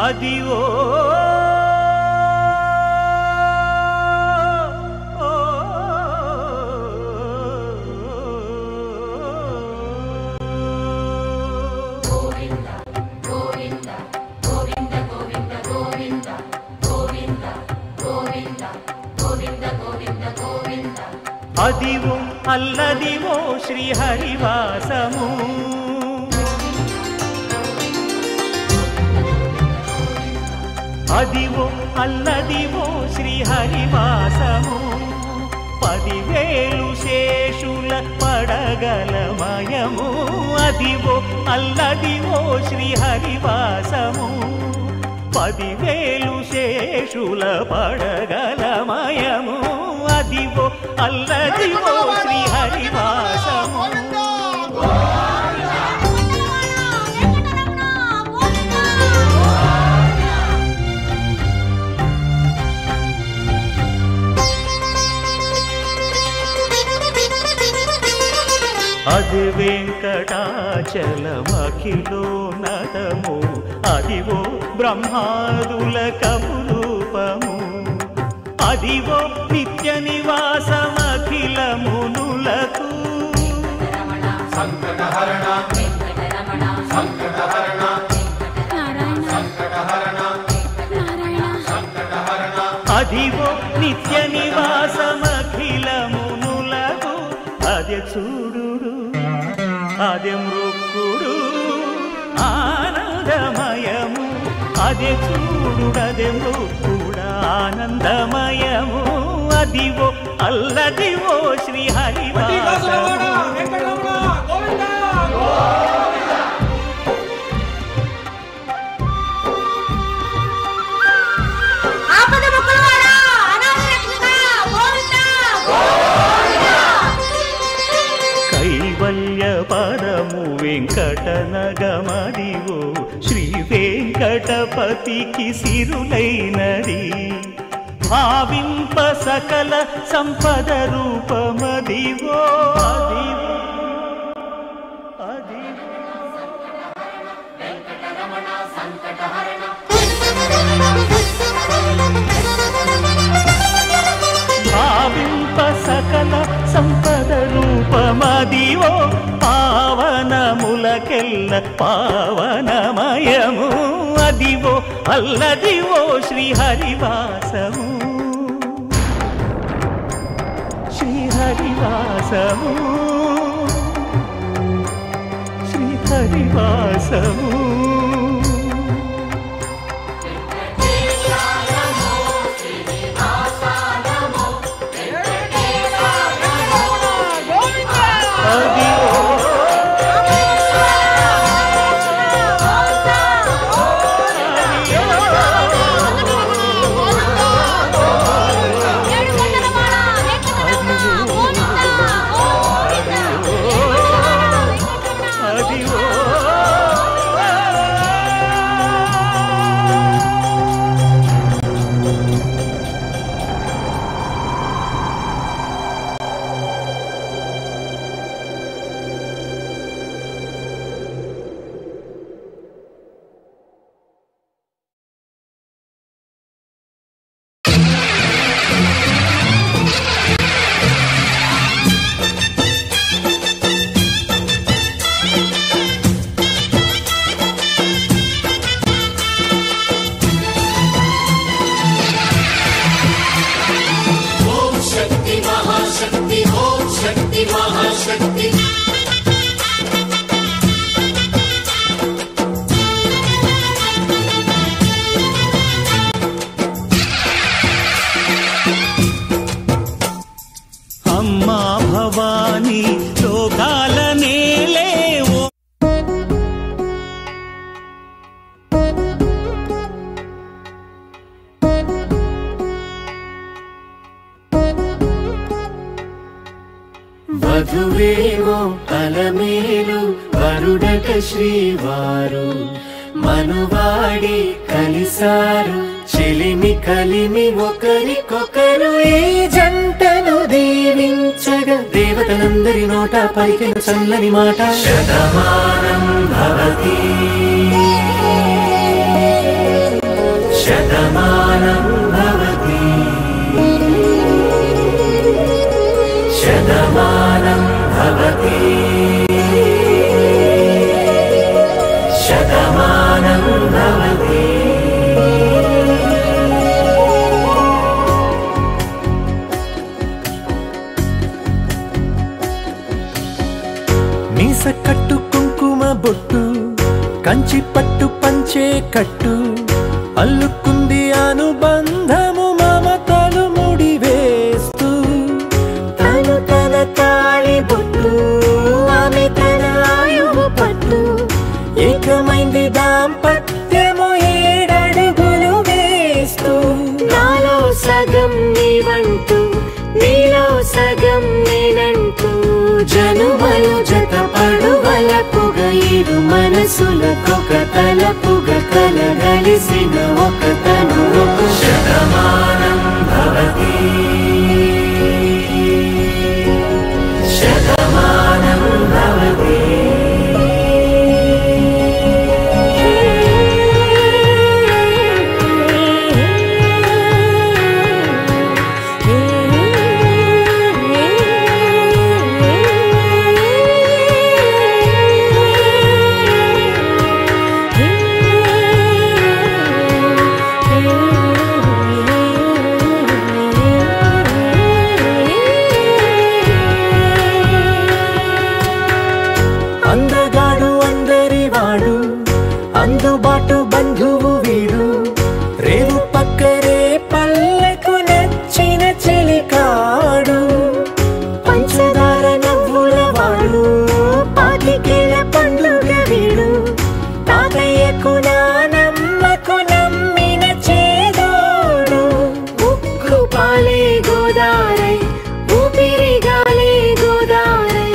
అదివో అదివో అల్లదివో శ్రీహరివాసము అదివో అల్లదివో శ్రీహరివాసము 10,000 శేషుల పడగలమయము అదివో అల్లదివో శ్రీహరివాసము 10,000 శేషుల పడగలమయము అదివో అల్లదివో శ్రీహరివాసము అది వెంకటాచలమఖిలోన్నతము అదివో బ్రహ్మాదుల కపురూపము అదివో నిత్య నివాసమఖిల మునులకు సంకటహరణ సంకటహరణ సంకటహరణ సంకటహరణ అదివో నిత్య నివాసమఖిల మునులకు అదే చూడు అదే మృక్కుడు ఆనందమయము అదే చూడుడదే మృక్కుడు ఆనందమయము అదివో అల్లదివో శ్రీహరివాసము పదము వెంకటనగమదివో శ్రీ వెంకటపతికి సిరులైనది భావింప సకల సంపద రూపమదివో భావింప సకల సంపద రూపమదివో పావనములకెల్ల పావనమయము అదివో అల్లదివో శ్రీహరివాసము శ్రీహరివాసము శ్రీహరివాసము అమ్మా భవానీ లోకాల నేలేవో వధువేవో అలమేలు వరుడట శ్రీవారు మనువాడి కలిసారు చెలిమి కలిమి ఒకరికొకరు ఈ జంటను దీవించగా దేవతలందరి నోట పలికిన చల్లని మాట శతమానం భవతి శతమానం భవతి శతమానం భవతి శతమానం భవతి. మీస కట్టు కుంకుమ బొట్టు కంచి పట్టు పంచే కట్టు అల్లుకుంది అనుబంధము మమతలు ముడివేస్తూ తను తన తాళి బొట్టు ఆమె తన ఆయువు పట్టు ఏకమైంది దాంపత్యము 7 అడుగులు వేస్తూ నాలో సగం నీవంటూ నీలో సగం నేనంటూ జనుమలు జతపడు వలపుగ ఇరు మనసులకొక తలపుగ కలగలిసిన ఒక తను శతమానం భవతి శతమానం భవతి. అందగాడు అందరివాడు అందుబాటు బంధువు వీడు రేవు పక్కరే పల్లెకు నచ్చిన చెలికాడు పంచదార నవ్వుల వాడు పాతికేల పండుగ వీడు తాతయ్యకు నానమ్మకు నమ్మిన చేదోడు ఉక్కు పాలే గోదారై ఊపిరి గాలే గోదారై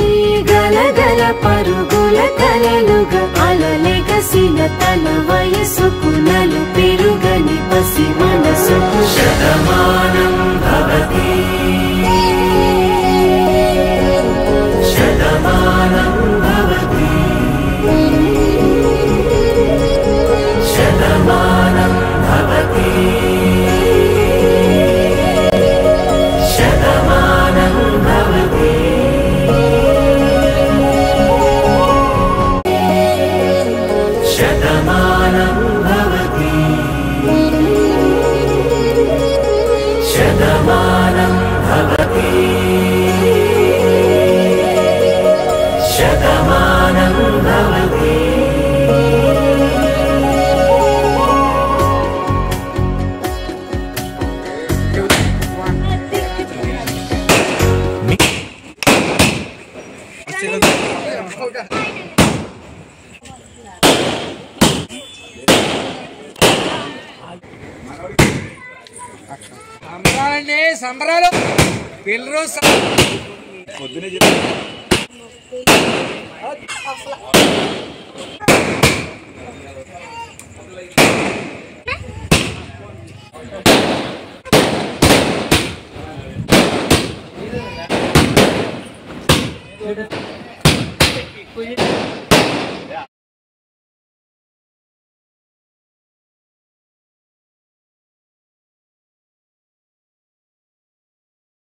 గలగల పరుగుల కలలుగా అలలెగసిన తన వయసుకు నలు పెరుగని పసి మనసుకు శతమానం భవతి శతమానం భవతి శతమానం భవతి శతమానం భవతి. శతమానం భవతి శతమానం భవతి శతమానం భవతి. సంబరాలు పిల్లలు పొద్దునే చెప్పి